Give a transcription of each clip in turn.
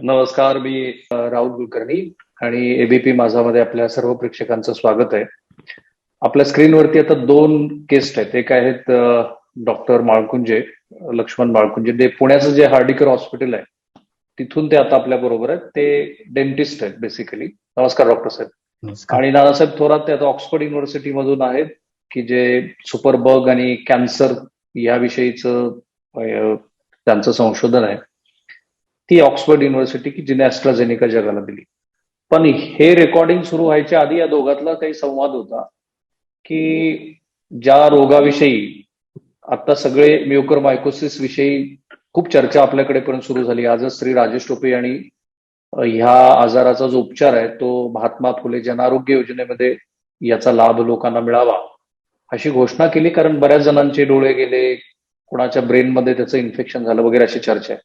नमस्कार, मी राहुल कुलकर्णी आणि एबीपी माझामध्ये आपल्या सर्व प्रेक्षकांचं स्वागत आहे. आपल्या स्क्रीनवरती आता दोन गेस्ट आहेत. एक आहेत डॉक्टर माळकुंजे, लक्ष्मण माळकुंजे. ते पुण्याचं जे हार्डिकर हॉस्पिटल आहे तिथून ते आता आपल्या बरोबर आहेत. ते डेंटिस्ट आहेत बेसिकली. नमस्कार डॉक्टर साहेब. नमस्कार. आणि नानासाहेब थोरात ते आता ऑक्सफर्ड युनिव्हर्सिटी मधून आहेत, की जे सुपरबग आणि कॅन्सर याविषयीचं त्यांचं संशोधन आहे. ती ऑक्सफर्ड युनिव्हर्सिटी की जिने ॲस्ट्राझेनिका जगाला दिली. पण हे रेकॉर्डिंग सुरू व्हायच्या आधी या दोघातला काही संवाद होता की ज्या रोगाविषयी आता सगळे म्युकरमायकोसिस विषयी खूप चर्चा आपल्याकडे पण सुरू झाली. आजच श्री राजेश टोपे यांनी ह्या आजाराचा जो उपचार आहे तो महात्मा फुले जन आरोग्य योजनेमध्ये याचा लाभ लोकांना मिळावा अशी घोषणा केली. कारण बऱ्याच जणांचे डोळे गेले, कुणाच्या ब्रेनमध्ये त्याचं इन्फेक्शन झालं वगैरे अशी चर्चा आहे.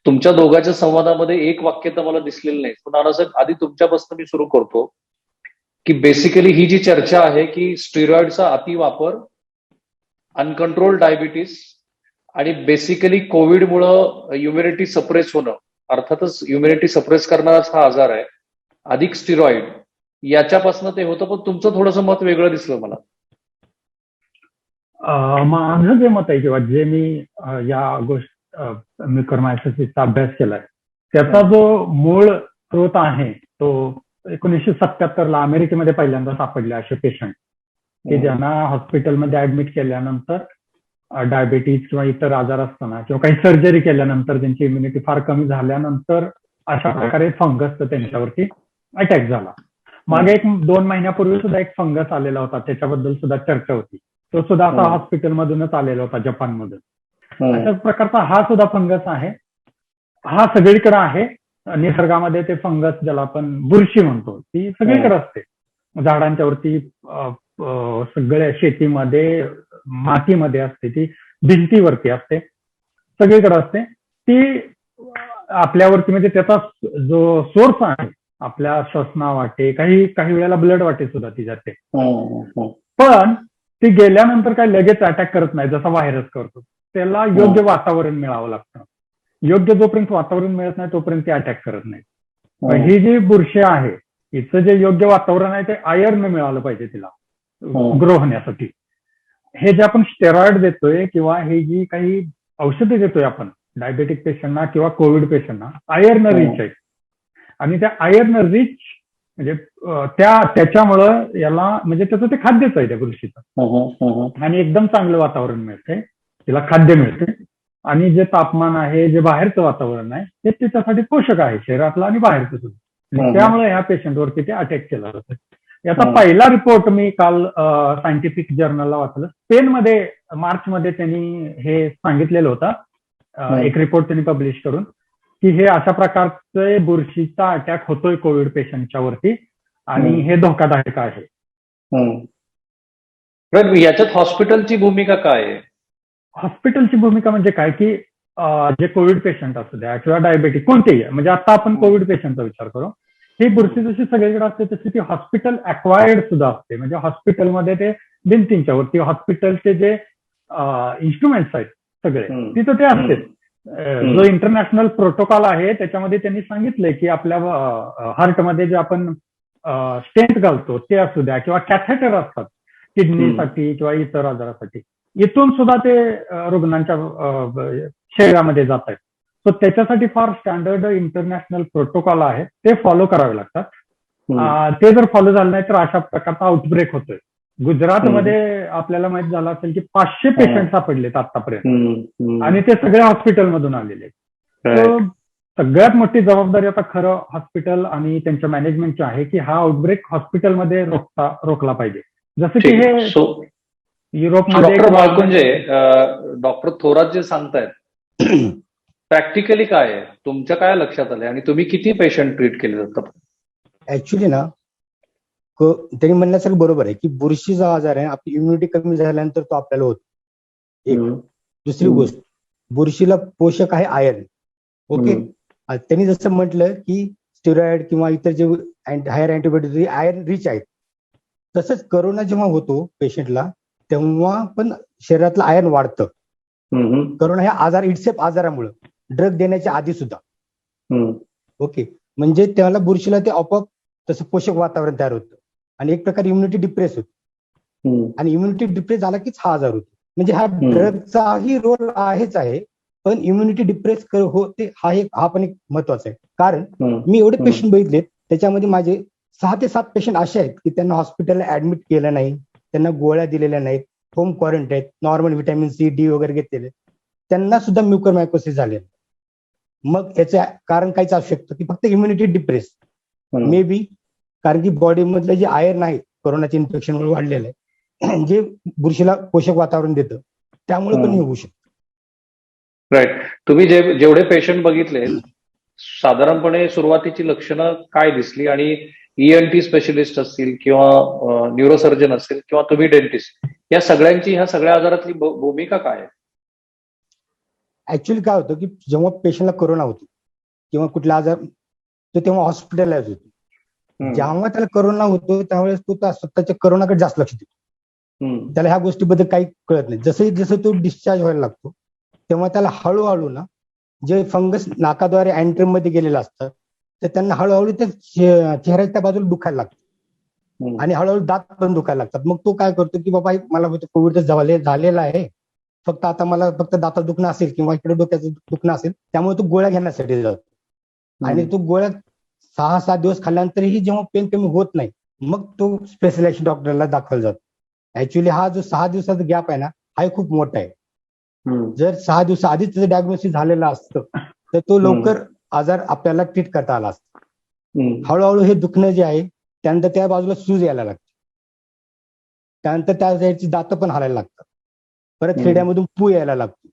तुमच्या दोघांच्या संवादामध्ये एक वाक्य तर मला दिसलेलं नाही. पण नानासाहेब, आधी तुमच्यापासून मी सुरू करतो की बेसिकली ही जी चर्चा आहे की स्टिरॉइडचा अतिवापर, अनकंट्रोल डायबिटीस आणि बेसिकली कोविडमुळं इम्युनिटी सप्रेस होणं, अर्थातच इम्युनिटी सप्रेस करणाराच हा आजार आहे, अधिक स्टिरॉइड, याच्यापासून ते होतं. पण तुमचं थोडंसं मत वेगळं दिसलं मला. माझं जे मत आहे किंवा जे मी या गोष्ट म्युकरमायकोसिसचा अभ्यास केलाय त्याचा जो मूळ स्रोत आहे तो 1977ला अमेरिकेमध्ये पहिल्यांदा सापडले असे पेशंट की ज्यांना हॉस्पिटलमध्ये ऍडमिट केल्यानंतर डायबिटीज किंवा इतर आजार असताना किंवा काही सर्जरी केल्यानंतर त्यांची इम्युनिटी फार कमी झाल्यानंतर अशा प्रकारे फंगस त्यांच्यावरती अटॅक झाला. मागे 2 महिन्यापूर्वी सुद्धा एक फंगस आलेला होता, त्याच्याबद्दल सुद्धा चर्चा होती. तो सुद्धा आता हॉस्पिटलमधूनच आलेला होता, जपानमधून. अशाच प्रकारचा हा सुद्धा फंगस आहे. हा सगळीकडे आहे निसर्गामध्ये. ते फंगस ज्याला आपण बुरशी म्हणतो ती सगळीकडे असते. झाडांच्या वरती, सगळ्या शेतीमध्ये, मातीमध्ये असते, ती भिंतीवरती असते, सगळीकडे असते. ती आपल्यावरती म्हणजे त्याचा जो सोर्स आहे आपल्या श्वसना वाटे, काही वेळेला ब्लड वाटे सुद्धा ती जाते. पण ती गेल्यानंतर काही लगेच अटॅक करत नाही जसा व्हायरस करतो. त्याला योग्य वातावरण मिळावं लागतं. योग्य जोपर्यंत वातावरण मिळत नाही तोपर्यंत ती अटॅक करत नाही. ही जी बुरशी आहे हिचं जे योग्य वातावरण आहे ते आयर्न मिळालं पाहिजे तिला ग्रो होण्यासाठी. हे जे आपण स्टेरॉइड देतोय किंवा हे जी काही औषधं देतोय आपण डायबेटिक पेशंटना किंवा कोविड पेशंटना, आयर्न रिच आहे. आणि त्या आयर्न रिच म्हणजे त्याच्यामुळं याला म्हणजे त्याचं ते खाद्यच आहे त्या बुरशीचं. आणि एकदम चांगलं वातावरण मिळते, तिला खाद्य मिळते. आणि जे तापमान आहे, जे बाहेरचं वातावरण आहे ते त्याच्यासाठी पोषक आहे, शरीरातलं आणि बाहेरचं सुद्धा. त्यामुळे ह्या पेशंटवरती ते अटॅक केला जातं. याचा पहिला रिपोर्ट मी काल सायंटिफिक जर्नलला वाचलं. स्पेनमध्ये मार्चमध्ये त्यांनी हे सांगितलेलं होतं, एक रिपोर्ट त्यांनी पब्लिश करून, की हे अशा प्रकारचे बुरशीचा अटॅक होतोय कोविड पेशंटच्या वरती आणि हे धोकादायक आहे. याच्यात हॉस्पिटलची भूमिका काय आहे? हॉस्पिटलची भूमिका म्हणजे काय की जे कोविड पेशंट असू द्या किंवा डायबेटिक कोणतेही, म्हणजे आता आपण कोविड पेशंटचा विचार करू, ही बुरशी जशी सगळीकडे असते तशी ती हॉस्पिटल अक्वायर्ड सुद्धा असते. म्हणजे हॉस्पिटलमध्ये ते भिंतींच्या वरती हॉस्पिटलचे जे इन्स्ट्रुमेंट्स आहेत सगळे तिथं ते असते. जो इंटरनॅशनल प्रोटोकॉल आहे त्याच्यामध्ये त्यांनी सांगितलंय की आपल्या हार्टमध्ये जे आपण स्टेंट घालतो ते असू द्या किंवा कॅथेटर असतात किडनीसाठी किंवा इतर आजारासाठी, इथून सुद्धा ते रुग्णांच्या शरीरामध्ये जात आहेत. सो त्याच्यासाठी फार स्टँडर्ड इंटरनॅशनल प्रोटोकॉल आहे, ते फॉलो करावे लागतात. ते जर फॉलो झालं नाही तर अशा प्रकारचा आउटब्रेक होतोय. गुजरातमध्ये आपल्याला माहित झालं असेल की 500 पेशंट सापडलेत आतापर्यंत आणि ते सगळ्या हॉस्पिटलमधून आलेले. सगळ्यात मोठी जबाबदारी आता खरं हॉस्पिटल आणि त्यांच्या मॅनेजमेंटची आहे की हा आउटब्रेक हॉस्पिटलमध्ये रोखला पाहिजे. जसं की हे युरोपमध्ये. डॉक्टर थोरात जे सांगतायत प्रॅक्टिकली काय आहे, तुमच्या काय लक्षात आलंय आणि तुम्ही किती पेशंट ट्रीट केले जातात? ऍक्च्युली ना त्यांनी म्हणण्यासारखं बरोबर आहे की बुरशीचा आजार आहे, आपली इम्युनिटी कमी झाल्यानंतर तो आपल्याला होतो. एक दुसरी गोष्ट, बुरशीला पोषक आहे आयर्न. ओके, त्यांनी जसं म्हटलं की स्टेरॉइड किंवा इतर जे हायर अँटीबायोटिक आयर्न रिच आहेत, तसंच करोना जेव्हा होतो पेशंटला तेव्हा पण शरीरातलं आयर्न वाढतं. करोना ह्या आजार इटसेप आजारामुळे ड्रग देण्याच्या आधी सुद्धा. ओके, म्हणजे त्याला बुरशीला ते आपोआप तसं पोषक वातावरण तयार होतं आणि एक प्रकारे इम्युनिटी डिप्रेस होते आणि इम्युनिटी डिप्रेस झाला कीच हा आजार होतो. म्हणजे हा ड्रगचाही रोल आहेच आहे, पण इम्युनिटी डिप्रेस होते हा पण एक महत्वाचा आहे. कारण मी एवढे पेशंट बघितलेत, त्याच्यामध्ये माझे 6 ते 7 पेशंट असे आहेत की त्यांना हॉस्पिटलला ऍडमिट केलं नाही, त्यांना गोळ्या दिलेल्या नाहीत, home quarantine, normal vitamin C D वगैरे घेतलेले, त्यांना सुद्धा म्युकरमायकोसिस झाले. मग याचं कारण काहीच असू शकतं की फक्त इम्युनिटी डिप्रेस मे बी, कारण की बॉडी मधलं जे आयर्न आहे कोरोनाच्या इन्फेक्शनमुळे वाढलेलं आहे, जे बुरशीला पोषक वातावरण देतं, त्यामुळे पण हे होऊ शकतं. राईट. तुम्ही जेवढे पेशंट बघितले, साधारणपणे सुरुवातीची लक्षणं काय दिसली आणि ENT स्पेशलिस्ट असतील किंवा न्यूरोसर्जन असतील किंवा तुम्ही डेंटिस्ट, या सगळ्यांची ह्या सगळ्या आजारातली भूमिका काय आहे? ऍक्च्युअली काय होतं की जेव्हा पेशंटला कोरोना होतो किंवा कुठला आजार, तो तेव्हा हॉस्पिटलाइज होतो. जेव्हा त्याला कोरोना होतो त्यावेळेस तो स्वतःच्या कोरोनाकडे जास्त लक्ष देतो. त्याला ह्या गोष्टीबद्दल काही कळत नाही. जसं तो डिस्चार्ज व्हायला लागतो तेव्हा त्याला हळूहळू ना, जे फंगस नाकाद्वारे अँट्रम मध्ये गेलेलं असतं, तर त्यांना हळूहळू त्या चेहऱ्याच्या त्या बाजूला दुखायला लागतं आणि हळूहळू दात पण दुखायला लागतात. मग तो काय करतो की बाबा मला कोविड झालेला आहे, फक्त आता मला फक्त दातात दुखणं असेल किंवा इकडे डोक्याचं दुखणं असेल, त्यामुळे तो गोळ्या घेण्यासाठी जातो आणि तो गोळ्या 6-7 दिवस खाल्ल्यानंतरही जेव्हा पेन कमी होत नाही, मग तो स्पेशलाइस्ट डॉक्टरला दाखल जातो. ऍक्च्युली हा जो 6 दिवसाचा गॅप आहे ना, हा खूप मोठा आहे. जर 6 दिवस आधीच त्याचं डायग्नोसिस झालेलं असतं तर तो लवकर आजार आपल्याला ट्रीट करता आला असता. हळूहळू हे दुखणं जे आहे, त्यानंतर त्या बाजूला सूज यायला लागते, त्यानंतर त्या दात पण हालायला लागतात, परत खेड्यामधून पू यायला लागतो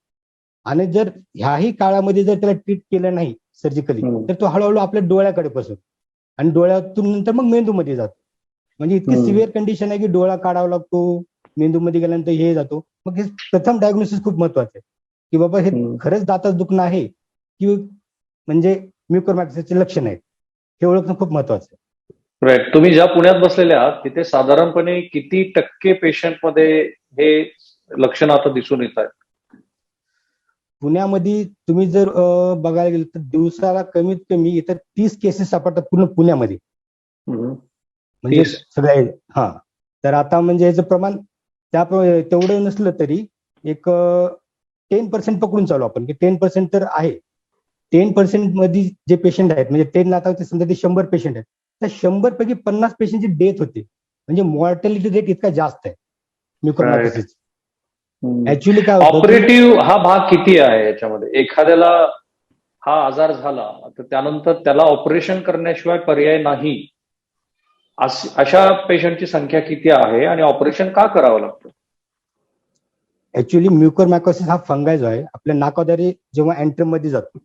आणि जर ह्याही काळामध्ये जर त्याला ट्रीट केलं नाही सर्जिकली, तर तो हळूहळू आपल्या डोळ्याकडे पसरतो आणि डोळ्यातून नंतर मग मेंदूमध्ये जातो. म्हणजे इतकी सिव्हिअर कंडिशन आहे की डोळा काढावा लागतो, मेंदूमध्ये गेल्यानंतर हे जातो. मग हे प्रथम डायग्नोसिस खूप महत्वाचं आहे की बाबा हे खरंच दातात दुखणं आहे की म्हणजे म्युकरमायकोसिसचे लक्षण आहेत, हे ओळखणं खूप महत्वाचं आहे. राईट. तुम्ही ज्या पुण्यात बसलेले आहात तिथे साधारणपणे किती टक्के पेशंटमध्ये हे लक्षणं आता दिसून येत आहेत? पुण्यामध्ये तुम्ही जर बघायला गेलं तर दिवसाला कमीत कमी इथं 30 केसेस सापडतात पूर्ण पुण्यामध्ये. म्हणजे सगळ्या तर आता म्हणजे याचं प्रमाण तेवढं नसलं तरी एक 10% पकडून चालू आपण की 10% तर आहे. 10% मध्ये जे पेशंट आहेत, म्हणजे 10 आता समजा ते 100 पेशंट आहेत, तर 100 पैकी 50 पेशंटची डेथ होते. म्हणजे मॉर्टॅलिटी रेट इतका जास्त आहे म्युकरमायकोसिस. ऍक्च्युली काय होतं, ऑपरेटिव्ह हा भाग किती आहे याच्यामध्ये? एखाद्याला हा आजार झाला तर त्यानंतर त्याला ऑपरेशन करण्याशिवाय पर्याय नाही, अशा पेशंटची संख्या किती आहे आणि ऑपरेशन का करावं लागतं? ऍक्च्युली म्युकरमायकोसिस हा फंगाय जो आहे आपल्या नाकाद्वारे जेव्हा अँट्रम मध्ये जातो,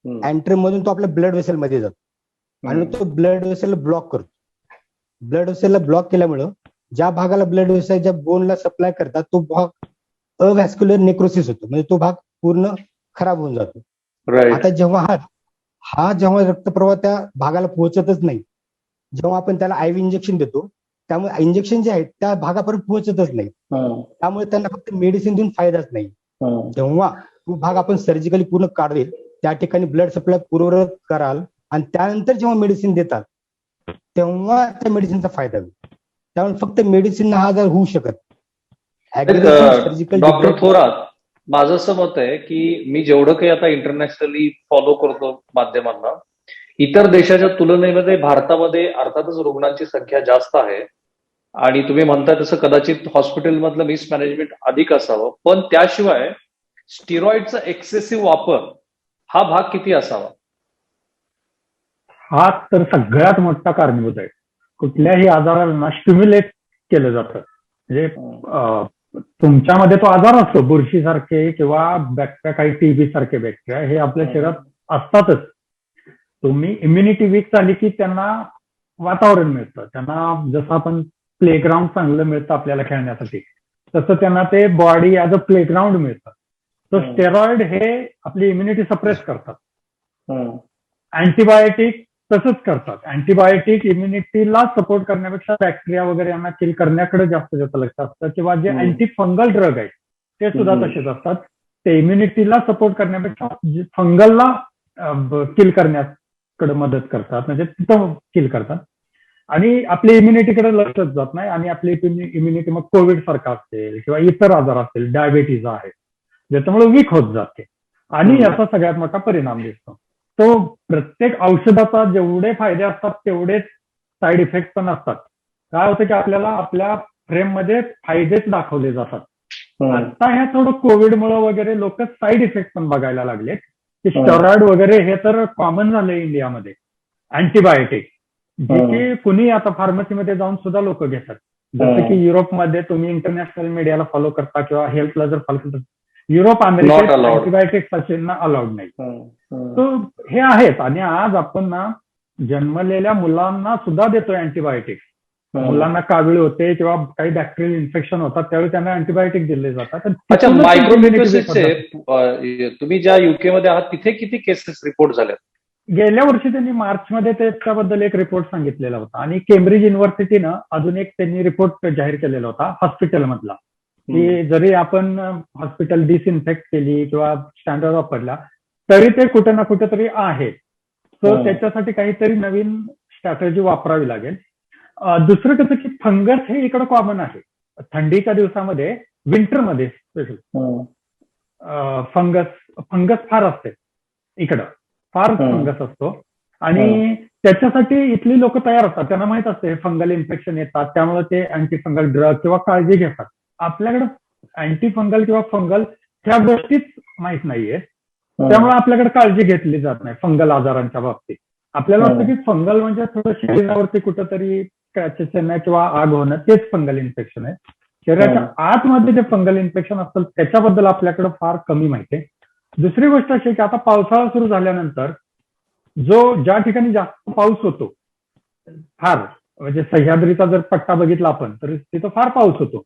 अँट्रम मधून तो आपल्या ब्लड वेसल मध्ये जातो आणि तो ब्लड वेसल ब्लॉक करतो. ब्लड वेसलला ब्लॉक केल्यामुळं ज्या भागाला ब्लड वेसल ज्या बोनला सप्लाय करतात तो भाग अव्हॅस्क्युलर नेक्रोसिस होतो, म्हणजे तो भाग पूर्ण खराब होऊन जातो. आता जेव्हा जेव्हा रक्तप्रवाह त्या भागाला पोहोचतच नाही, जेव्हा आपण त्याला आयव्ही इंजेक्शन देतो, त्यामुळे इंजेक्शन जे आहेत त्या भागापर्यंत पोहोचतच नाही, त्यामुळे त्यांना फक्त मेडिसिन देऊन फायदाच नाही. जेव्हा तो भाग आपण सर्जिकली पूर्ण काढेल, त्या ठिकाणी ब्लड सप्लाय पूर्ववत कराल आणि त्यानंतर जेव्हा मेडिसिन देतात तेव्हा त्या मेडिसिनचा फायदा होईल. त्यामुळे फक्त मेडिसिन हा आजार होऊ शकत. डॉक्टर थोरात, माझं असं मत आहे की मी जेवढं काही आता इंटरनॅशनली फॉलो करतो माध्यमांना, इतर देशाच्या तुलनेमध्ये भारतामध्ये अर्थातच रुग्णांची संख्या जास्त आहे आणि तुम्ही म्हणताय तसं कदाचित हॉस्पिटलमधलं मिसमॅनेजमेंट अधिक असावं, पण त्याशिवाय स्टिरॉइडचा एक्सेसिव्ह वापर हा भाग किती असावा? हा तर सगळ्यात मोठा कारणीभूत आहे. कुठल्याही आजाराला स्टिम्युलेट केलं जातं. म्हणजे तुमच्यामध्ये तो आजार असतो, बुरशीसारखे किंवा बॅक्टेरिया, काही टीबी सारखे बॅक्टेरिया हे आपल्या शरीरात असतातच. तुम्ही इम्युनिटी वीक झाली की त्यांना वातावरण मिळतं, त्यांना जसं आपण प्लेग्राऊंड चांगलं मिळतं आपल्याला खेळण्यासाठी, तसं त्यांना ते बॉडी ऍज अ प्लेग्राऊंड मिळतं. तर स्टेरॉइड हे आपली इम्युनिटी सप्रेस करतात. अँटीबायोटिक तसंच करतात. अँटीबायोटिक इम्युनिटीला सपोर्ट करण्यापेक्षा बॅक्टेरिया वगैरे यांना किल करण्याकडे जास्त लक्ष असतं, किंवा जे अँटी फंगल ड्रग आहेत ते सुद्धा तसेच असतात. ते इम्युनिटीला सपोर्ट करण्यापेक्षा फंगलला किल करण्यात कडे मदत करतात, म्हणजे तिथं किल करतात. आणि आपली इम्युनिटीकडे लक्षच जात नाही, आणि आपली इम्युनिटी मग कोविड सारखा असेल किंवा इतर आजार असेल, डायबिटीज आहे, ज्याच्यामुळे वीक होत जाते. आणि याचा सगळ्यात मोठा परिणाम दिसतो. तो प्रत्येक औषधाचा जेवढे फायदे असतात तेवढेच साईड इफेक्ट पण असतात. काय होतं की आपल्याला आपल्या फ्रेममध्ये फायदेच दाखवले जातात. आता ह्या थोडं कोविडमुळे वगैरे लोक साईड इफेक्ट पण बघायला लागले, की स्टेरॉइड वगैरे हे तर कॉमन झालंय इंडियामध्ये. अँटीबायोटिक जे की कुणी आता फार्मसीमध्ये जाऊन सुद्धा लोक घेतात. जसं की युरोपमध्ये तुम्ही इंटरनॅशनल मीडियाला फॉलो करता किंवा हेल्थला जर फॉलो करता, युरोप अमेरिकेत अँटीबायोटिक सचिनना अलाउड नाही. तो हे आहेत. आणि आज आपण ना जन्मलेल्या मुलांना सुद्धा देतोय अँटीबायोटिक. मुलांना कावीळ होते किंवा काही बॅक्टेरियल इन्फेक्शन होतात त्यावेळी त्यांना अँटीबायोटिक दिले जातात. अच्छा, मायक्रोम्युकोसिसचे तुम्ही ज्या युके मध्ये आहात तिथे किती केसेस रिपोर्ट झाल्या? गेल्या वर्षी त्यांनी मार्चमध्ये त्याच्याबद्दल एक रिपोर्ट सांगितलेला होता. आणि केम्ब्रिज युनिव्हर्सिटीनं अजून एक त्यांनी रिपोर्ट जाहीर केलेला होता हॉस्पिटलमधला, की जरी आपण हॉस्पिटल डिसइन्फेक्ट केली किंवा स्टँडर्ड वापरला तरी ते कुठे ना कुठेतरी आहे. सो त्याच्यासाठी काहीतरी नवीन स्ट्रॅटेजी वापरावी लागेल. दुसरं कसं की फंगस हे इकडं कॉमन आहे. थंडीच्या दिवसामध्ये, विंटरमध्ये फंगस फार असते इकडं, फार फंगस असतो. आणि त्याच्यासाठी इथली लोक तयार असतात, त्यांना माहित असते फंगल इन्फेक्शन येतात, त्यामुळे ते अँटी फंगल ड्रग किंवा काळजी घेतात. आपल्याकडे अँटी फंगल किंवा फंगल ह्या गोष्टीच माहित नाहीये, त्यामुळे आपल्याकडे काळजी घेतली जात नाही फंगल आजारांच्या बाबतीत. आपल्याला वाटतं की फंगल म्हणजे थोडं शरीरावरती कुठंतरी क्रॅचेस येणं किंवा आग होणं, तेच फंगल इन्फेक्शन आहे. शरीराच्या आतमध्ये जे फंगल इन्फेक्शन असतं त्याच्याबद्दल आपल्याकडे फार कमी माहिती आहे. दुसरी गोष्ट अशी की आता पावसाळा सुरू झाल्यानंतर ज्या ठिकाणी जास्त पाऊस होतो, फार म्हणजे सह्याद्रीचा जर पट्टा बघितला आपण तर तिथं फार पाऊस होतो,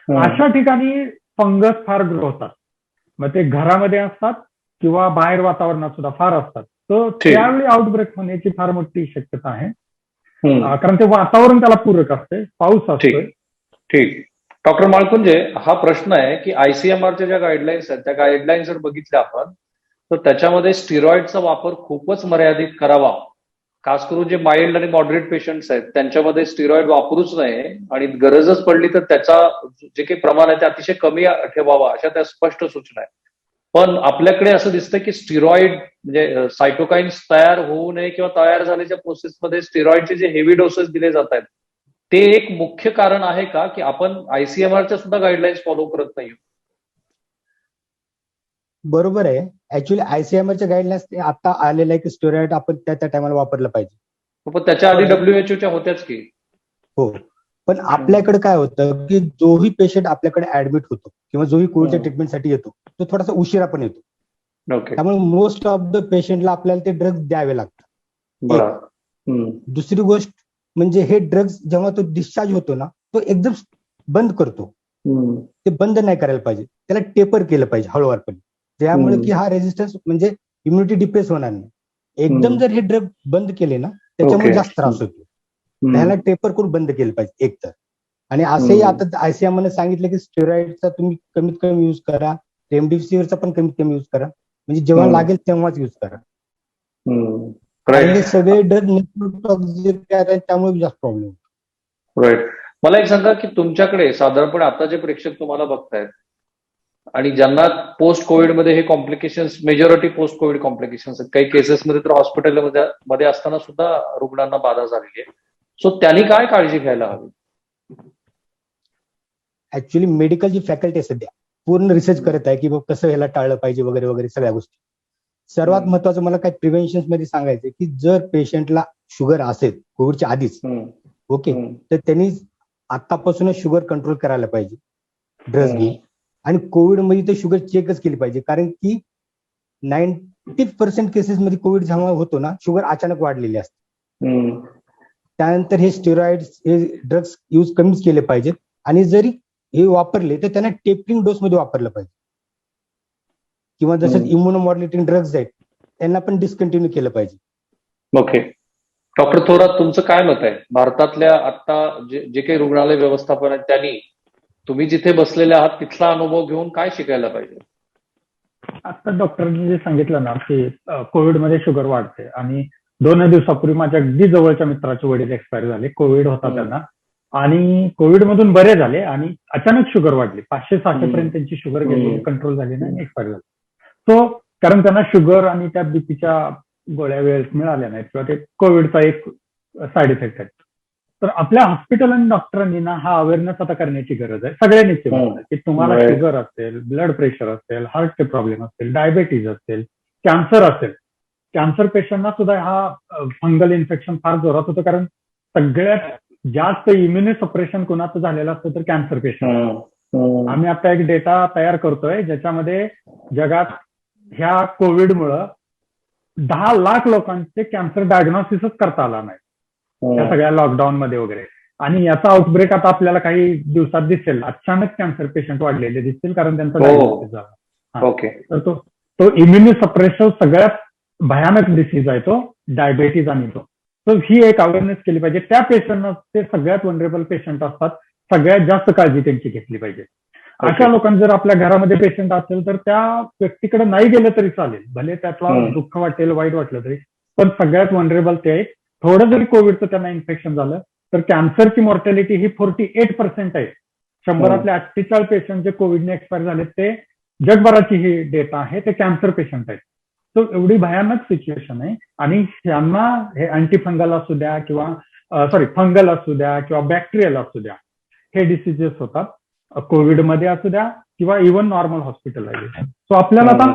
अशा ठिकाणी फंगस फार ग्रो होतात. मग ते घरामध्ये असतात किंवा बाहेर वातावरणात सुद्धा फार असतात. तर त्यावेळी आउटब्रेक होण्याची फार मोठी शक्यता आहे, कारण ते वातावरण त्याला पूरक असते, पाऊस असतो. ठीक. डॉक्टर माळकुंजे, हा प्रश्न आहे की आयसीएमआरच्या ज्या गाईडलाईन्स आहेत त्या गाईडलाईन्स जर बघितल्या आपण तर त्याच्यामध्ये स्टिरॉइडचा वापर खूपच मर्यादित करावा. खास करून जे माइल्ड आणि मॉडरेट पेशंट्स आहेत त्यांच्यामध्ये स्टिरॉइड वापरूच नये, आणि गरजच पडली तर त्याचा जे काही प्रमाण आहे ते अतिशय कमी ठेवावा, अशा त्या स्पष्ट सूचना आहेत. पण आपल्याकडे असं दिसतं की स्टिरॉइड म्हणजे सायटोकाइन्स तयार होऊ नये किंवा तयार झाल्याच्या प्रोसेसमध्ये स्टिरॉइडचे जे हेवी डोसेस दिले जात आहेत ते एक मुख्य कारण आहे का, की आपण आयसीएमआरच्या सुद्धा गाईडलाईन्स फॉलो करत नाही? बरोबर आहे. ऍक्च्युली आयसीएमआरच्या गाईडलाईन्स आता आलेलं आहे की स्टेरॉइड आपण त्या टायमाला वापरलं पाहिजे. पण त्याच्या आधी WHO होत्याच की. हो, पण आपल्याकडे काय होतं की जोही पेशंट आपल्याकडे ऍडमिट होतो किंवा जोही कोविडच्या ट्रीटमेंटसाठी येतो तो थोडासा उशिरा पण येतो. त्यामुळे मोस्ट ऑफ द पेशंटला आपल्याला ते ड्रग्ज द्यावे लागतात. दुसरी गोष्ट म्हणजे हे ड्रग्ज जेव्हा तो डिस्चार्ज होतो ना तो एकदम बंद करतो. ते बंद नाही करायला पाहिजे, त्याला टेपर केलं पाहिजे हळूवारपणे, त्यामुळे की हा रेजिस्टन्स म्हणजे इम्युनिटी डिप्रेस होणार नाही. एकदम जर हे ड्रग बंद केले ना त्याच्यामुळे जास्त त्रास होतो. त्याला टेपर करून बंद केलं पाहिजे एकतर. आणि असंही आता आयसीएमआरने सांगितलं की स्टेरॉइडचा तुम्ही कमीत कमी युज करा, रेमडेसिवीरचा पण कमीत कमी युज करा, म्हणजे जेव्हा लागेल तेव्हाच युज करा. सगळे ड्रग न्यूरोटॉक्सिक आहेत त्यामुळे जास्त प्रॉब्लेम होतो. राईट. मला एक सांगा की तुमच्याकडे साधारणपणे आता जे प्रेक्षक तुम्हाला बघतायत आणि ज्यांना पोस्ट कोविडमध्ये हे complications, majority post Covid complications आहेत, काही केसेसमध्ये तर हॉस्पिटलमध्ये असताना सुद्धा रुग्णांना बाधा झालेली आहे, सो त्यांनी काय काळजी घ्यायला हवी? ऍक्च्युली मेडिकल जी फॅकल्टी आहे सध्या पूर्ण रिसर्च करत आहे की कसं ह्याला टाळलं पाहिजे वगैरे वगैरे सगळ्या गोष्टी. सर्वात महत्वाचं मला काय प्रिव्हेन्शन मध्ये सांगायचं की जर पेशंटला शुगर असेल कोविडच्या आधीच ओके तर त्यांनी आतापासूनच शुगर कंट्रोल करायला पाहिजे ड्रग्ज घेऊन. आणि कोविडमध्ये तर शुगर चेकच केली पाहिजे, कारण की 90% केसेसमध्ये कोविड जेव्हा होतो ना शुगर अचानक वाढलेली असते. त्यानंतर हे स्टेरॉइड्स हे ड्रग्ज यूज कमीच केले पाहिजेत, आणि जरी हे वापरले तर त्यांना टेपरिंग डोस मध्ये वापरलं पाहिजे, किंवा जसं इम्युनोमॉड्युलेटिंग ड्रग्ज आहेत त्यांना पण डिस्कंटिन्यू केलं पाहिजे. ओके. डॉक्टर थोरात, तुमचं काय मत आहे? भारतातल्या आता जे काही रुग्णालय व्यवस्थापन आहे त्यांनी तुम्ही जिथे बसलेले आहात तिथला अनुभव घेऊन काय शिकायला पाहिजे? आता डॉक्टरांनी जे सांगितलं ना की कोविडमध्ये शुगर वाढते आणि 2 दिवसापूर्वी माझ्या अगदी जवळच्या मित्राचे वडील एक्सपायर झाले. कोविड होता त्यांना आणि कोविड मधून बरे झाले आणि अचानक शुगर वाढली. 500-600 पर्यंत त्यांची शुगर गेली, कंट्रोल झाली नाही, एक्सपायर झाले. सो कारण त्यांना शुगर आणि त्या बीपीच्या गोळ्या वेळेस मिळाल्या नाहीत किंवा ते कोविडचा एक साईड इफेक्ट आहे. तर आपल्या हॉस्पिटल आणि डॉक्टरांनी ना हा अवेअरनेस आता करण्याची गरज आहे सगळ्यांनीच की तुम्हाला शुगर असेल, ब्लड प्रेशर असेल, हार्टचे प्रॉब्लेम असेल, डायबेटीज असेल, कॅन्सर असेल. कॅन्सर पेशंटना सुद्धा हा फंगल इन्फेक्शन फार जोरात होतं, कारण सगळ्यात जास्त इम्युनि सप्रेशन कोणाचं झालेलं असतं तर कॅन्सर पेशंट. आम्ही आता एक डेटा तयार करतोय ज्याच्यामध्ये जगात ह्या कोविडमुळं 10 लाख लोकांचे कॅन्सर डायग्नोसिसच करता आला नाही त्या सगळ्या लॉकडाऊन मध्ये वगैरे. आणि याचा आउटब्रेक आता आपल्याला काही दिवसात दिसेल. अचानक कॅन्सर पेशंट वाढलेले दिसतील कारण त्यांचा डायग्नोसिस झाला. तर तो इम्युनि सप्रेशन सगळ्यात भयानक डिसीज आहे तो, डायबेटीज आणि तो. तर ही एक अवेअरनेस केली पाहिजे. त्या पेशंटना ते सगळ्यात वनरेबल पेशंट असतात, सगळ्यात जास्त काळजी त्यांची घेतली पाहिजे. अशा लोकांना जर आपल्या घरामध्ये पेशंट असेल तर त्या व्यक्तीकडे नाही गेलं तरी चालेल, भले त्यातला दुःख वाटेल, वाईट वाटलं तरी, पण सगळ्यात वनरेबल ते आहेत. थोडं जरी कोविडचं त्यांना इन्फेक्शन झालं तर कॅन्सरची मॉर्टॅलिटी ही 48% आहे. 100 48 पेशंट जे कोविडने एक्सपायर झाले ते जगभराची ही डेटा आहे, ते कॅन्सर पेशंट आहेत. तो एवढी भयानक सिच्युएशन आहे आणि यांना हे अँटीफंगल असू द्या किंवा फंगल असू द्या किंवा बॅक्टेरियल असू द्या, हे डिसिजेस होतात कोविडमध्ये असू द्या किंवा इव्हन नॉर्मल हॉस्पिटलायझेशन. सो आपल्याला आता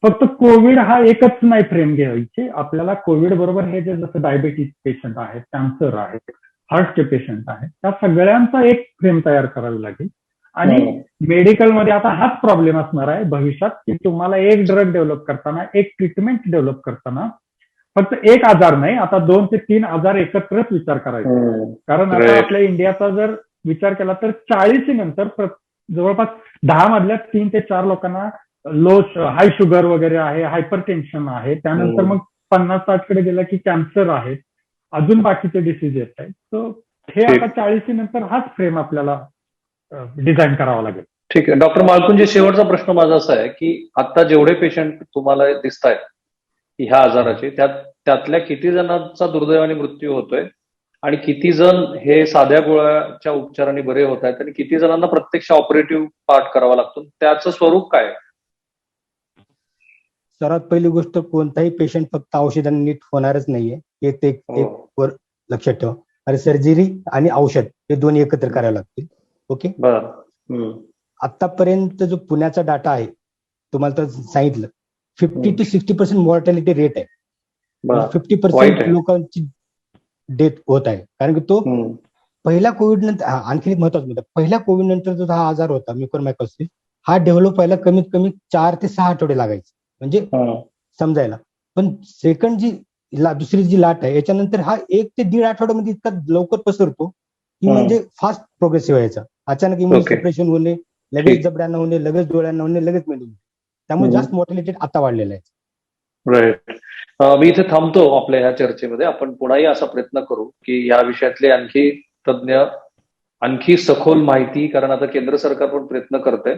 फक्त कोविड हा एकच नाही फ्रेम घ्यायची, आपल्याला कोविड बरोबर हे जे जसं डायबेटीज पेशंट आहेत, कॅन्सर आहेत, हार्टचे पेशंट आहेत, त्या सगळ्यांचा एक फ्रेम तयार करावी लागेल. आणि मेडिकलमध्ये आता हाच प्रॉब्लेम असणार आहे भविष्यात की तुम्हाला एक ड्रग डेव्हलप करताना, एक ट्रीटमेंट डेव्हलप करताना फक्त एक आजार नाही, आता 2 ते 3 आजार एकत्रच विचार करायचा. कारण आता आपल्या इंडियाचा जर विचार केला तर 40 नंतर जवळपास 10 मधल्या 3 ते 4 लोकांना हाय शुगर वगैरे आहे, हायपर टेन्शन आहे, त्यानंतर मग 50-60 कडे गेला की कॅन्सर आहे, अजून बाकीचे डिसीज येत आहेत. सो हे आता 40 नंतर हाच फ्रेम आपल्याला डिझाईन करावा लागेल. ठीक आहे. डॉक्टर मालकुंजी, शेवटचा प्रश्न माझा असा आहे की आता जेवढे पेशंट तुम्हाला दिसत आहेत ह्या आजाराचे, त्यातल्या किती जणांचा दुर्दैवाने मृत्यू होतोय आणि किती जण हे साध्या गोळ्याच्या उपचाराने बरे होत आहेत आणि किती जणांना प्रत्यक्ष ऑपरेटिव्ह पार्ट करावा लागतो, त्याचं स्वरूप काय? सर्वात पहिली गोष्ट, कोणताही पेशंट फक्त औषधाने नीट होणारच नाहीये, हे ते वर लक्षात ठेवा. आणि सर्जरी आणि औषध हे दोन्ही एकत्र करावे लागतील. ओके. आतापर्यंत जो पुण्याचा डाटा आहे तुम्हाला तर सांगितलं, 50 to 60% मॉर्टॅलिटी रेट आहे. 50% लोकांची डेथ होत आहे. कारण की तो पहिल्या कोविड नंतर, आणखी एक महत्वाचं मुद्दा, पहिल्या कोविड नंतर जो हा आजार होता म्युकोरमायकोसिस, हा डेव्हलप व्हायला कमीत कमी 4 ते 6 आठवडे लागायचे म्हणजे समजायला. पण सेकंड दुसरी जी लाट आहे याच्यानंतर हा 1 ते 1.5 आठवड्यामध्ये इतका लवकर पसरतो की म्हणजे फास्ट प्रोग्रेसिव्ह व्हायचा. अचानक इम्युन सप्रेशन होणे, लगेच जबड्यांना होणे, लगेच डोळ्यांना होणे, लगेच मेंदू. त्यामुळे जास्त मॉर्टॅलिटी आता वाढलेलं आहे. राईट. मी इथे थांबतो आपल्या ह्या चर्चेमध्ये. आपण पुन्हाही असा प्रयत्न करू की या विषयातले आणखी तज्ज्ञ, आणखी सखोल माहिती, कारण आता केंद्र सरकार पण प्रयत्न करतंय.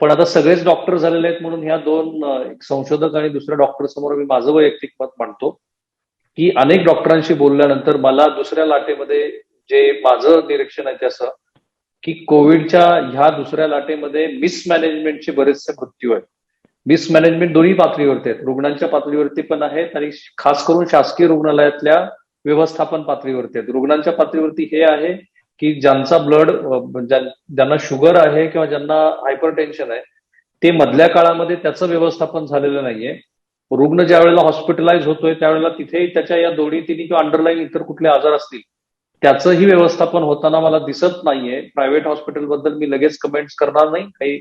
पण आता सगळेच डॉक्टर झालेले आहेत म्हणून ह्या 2 संशोधक आणि दुसऱ्या डॉक्टर समोर मी माझं वैयक्तिक मत मांडतो की अनेक डॉक्टरांशी बोलल्यानंतर मला दुसऱ्या लाटेमध्ये जे माझं निरीक्षण आहे ते असं की कोविडच्या ह्या दुसऱ्या लाटेमध्ये मिसमॅनेजमेंटचे बरेचसे मृत्यू आहेत. मिसमॅनेजमेंट दोन्ही पातळीवरती आहेत, रुग्णांच्या पातळीवरती पण आहेत आणि खास करून शासकीय रुग्णालयातल्या व्यवस्थापन पातळीवरती आहेत. रुग्णांच्या पातळीवरती हे आहे की ज्यांचा ज्यांना शुगर आहे किंवा ज्यांना हायपर टेन्शन आहे ते मधल्या काळामध्ये त्याचं व्यवस्थापन झालेलं नाहीये. रुग्ण ज्या वेळेला हॉस्पिटलाइज होतोय त्यावेळेला तिथे त्याच्या या 2-3 किंवा अंडरलाईन इतर कुठले आजार असतील त्याचंही व्यवस्थापन होताना मला दिसत नाहीये. प्रायव्हेट हॉस्पिटलबद्दल मी लगेच कमेंट्स करणार नाही. काही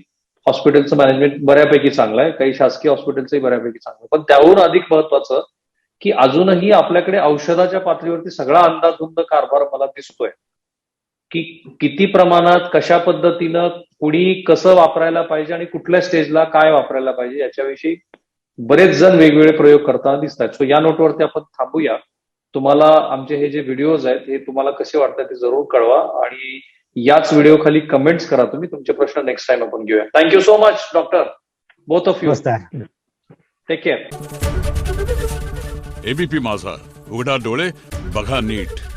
हॉस्पिटलचं मॅनेजमेंट बऱ्यापैकी चांगलं आहे, काही शासकीय हॉस्पिटलचंही बऱ्यापैकी चांगलं आहे. पण त्याहून अधिक महत्वाचं की अजूनही आपल्याकडे औषधाच्या पातळीवरती सगळा अंदाधुंद कारभार मला दिसतोय की किती प्रमाणात, कशा पद्धतीनं, कुणी कसं वापरायला पाहिजे आणि कुठल्या स्टेजला काय वापरायला पाहिजे याच्याविषयी बरेच जण वेगवेगळे प्रयोग करताना दिसत आहेत. सो या नोटवरती आपण थांबूया. तुम्हाला आमचे हे जे व्हिडिओज आहेत हे तुम्हाला कसे वाटतात ते जरूर कळवा आणि याच व्हिडिओ खाली कमेंट्स करा तुम्ही. तुमचे प्रश्न नेक्स्ट टाइम आपण घेऊया. Thank you so much doctor, both of you. Take care. ABP Majha, उघडा डोळे बघा नीट.